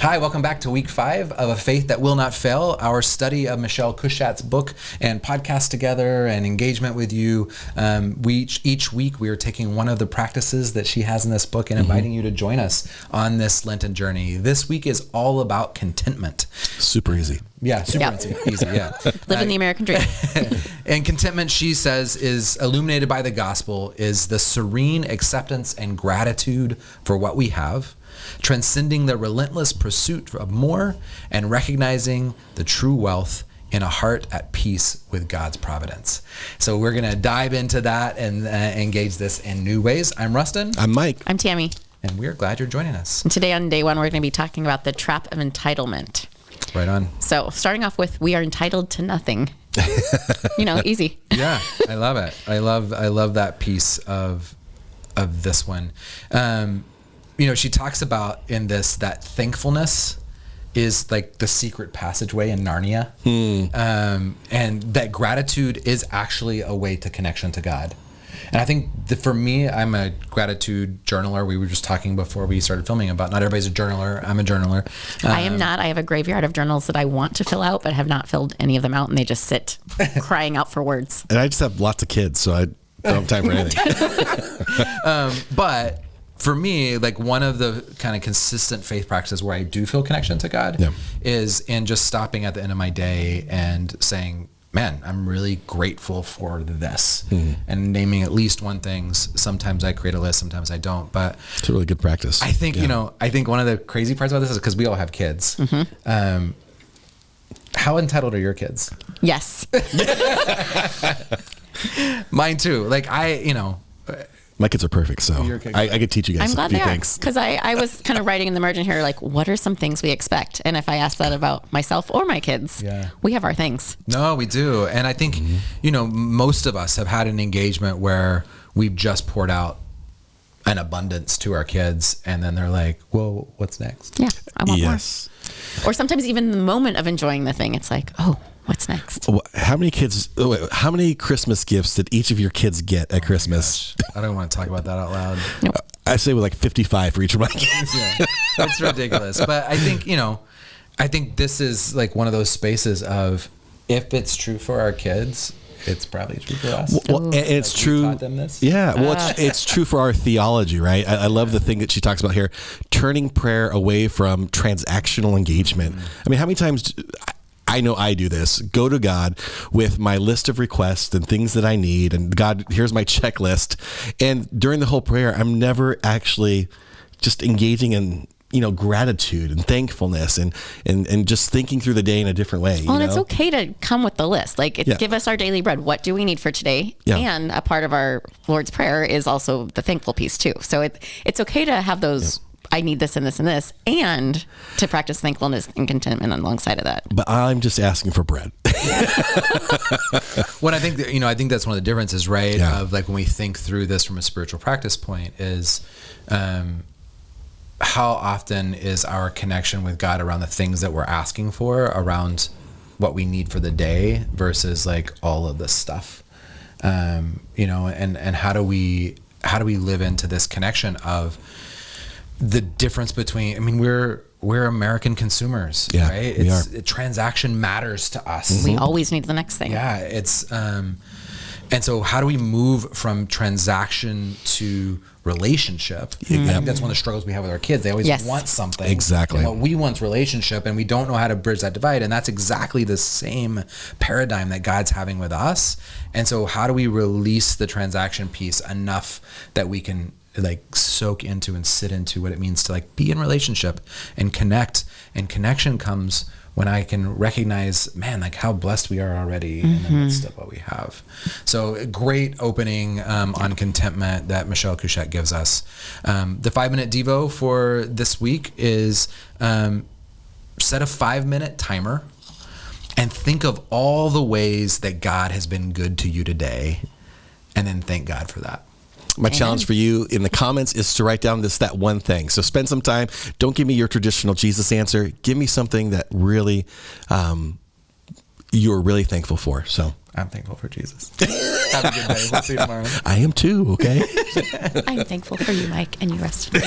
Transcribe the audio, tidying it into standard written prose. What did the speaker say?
Hi, welcome back to week 5 of A Faith That Will Not Fail, our study of Michelle Cushat's book and podcast together and engagement with you. Each week we are taking one of the practices that she has in this book and inviting you to join us on this Lenten journey. This week is all about contentment. Super easy. Yeah, super easy, yeah. Living the American dream. And contentment, she says, is illuminated by the gospel, is the serene acceptance and gratitude for what we have, transcending the relentless pursuit of more, and recognizing the true wealth in a heart at peace with God's providence. So we're going to dive into that and engage this in new ways. I'm Rustin. I'm Mike. I'm Tammy. And we're glad you're joining us. And today on day 1, we're going to be talking about the trap of entitlement. Right on. So starting off with, we are entitled to nothing. Easy. Yeah, I love it. I love that piece of this one. She talks about in this that thankfulness is like the secret passageway in Narnia, and that gratitude is actually a way to connection to God. And I think for me, I'm a gratitude journaler. We were just talking before we started filming about not everybody's a journaler. I'm a journaler. I am not. I have a graveyard of journals that I want to fill out, but have not filled any of them out, and they just sit crying out for words. And I just have lots of kids, so I don't have time for anything. But for me, like one of the kind of consistent faith practices where I do feel connection to God is in just stopping at the end of my day and saying, man, I'm really grateful for this, and naming at least one thing. Sometimes I create a list, sometimes I don't, but it's a really good practice. I think, I think one of the crazy parts about this is because we all have kids. How entitled are your kids? Yes. Mine too. Like my kids are perfect, so I could teach you guys I'm glad a few they are, things. because I was kind of writing in the margin here, like, what are some things we expect? And if I ask that about myself or my kids, we have our things. No, we do. And I think, most of us have had an engagement where we've just poured out an abundance to our kids, and then they're like, well, what's next? Yeah, I want more. Or sometimes even the moment of enjoying the thing, it's like, oh, what's next? How many Christmas gifts did each of your kids get at Christmas? I don't want to talk about that out loud. Nope. I say with like 55 for each of my kids. It's ridiculous. But I think, I think this is like one of those spaces of, if it's true for our kids, it's probably true for us. Well, and it's true. Taught them this. Yeah. Well, it's true for our theology, right? I love the thing that she talks about here, turning prayer away from transactional engagement. I mean, how many times I know I do this, go to God with my list of requests and things that I need, and God, here's my checklist. And during the whole prayer, I'm never actually just engaging in, gratitude and thankfulness and just thinking through the day in a different way. Well, and it's okay to come with the list. Like, give us our daily bread. What do we need for today? Yeah. And a part of our Lord's Prayer is also the thankful piece too. So it's okay to have those, I need this and this and this, and to practice thankfulness and contentment alongside of that. But I'm just asking for bread. What I think, I think that's one of the differences, right? Yeah. Of like when we think through this from a spiritual practice point is, how often is our connection with God around the things that we're asking for, around what we need for the day versus like all of this stuff, and how do we live into this connection of the difference between, we're American consumers, right? Transaction matters to us. We always need the next thing. Yeah. It's, and so how do we move from transaction to relationship? I think that's one of the struggles we have with our kids. They always want something. Exactly. And what we want is relationship, and we don't know how to bridge that divide. And that's exactly the same paradigm that God's having with us. And so how do we release the transaction piece enough that we can like soak into and sit into what it means to like be in relationship and connect? And connection comes when I can recognize, man, like how blessed we are already in the midst of what we have. So a great opening on contentment that Michelle Cushat gives us. The 5-minute Devo for this week is set a 5-minute timer and think of all the ways that God has been good to you today, and then thank God for that. My challenge for you in the comments is to write down that one thing. So spend some time. Don't give me your traditional Jesus answer. Give me something that really you're really thankful for. So I'm thankful for Jesus. Have a good day. We'll see you tomorrow. I am too, okay? I'm thankful for you, Mike, and you, Rustin.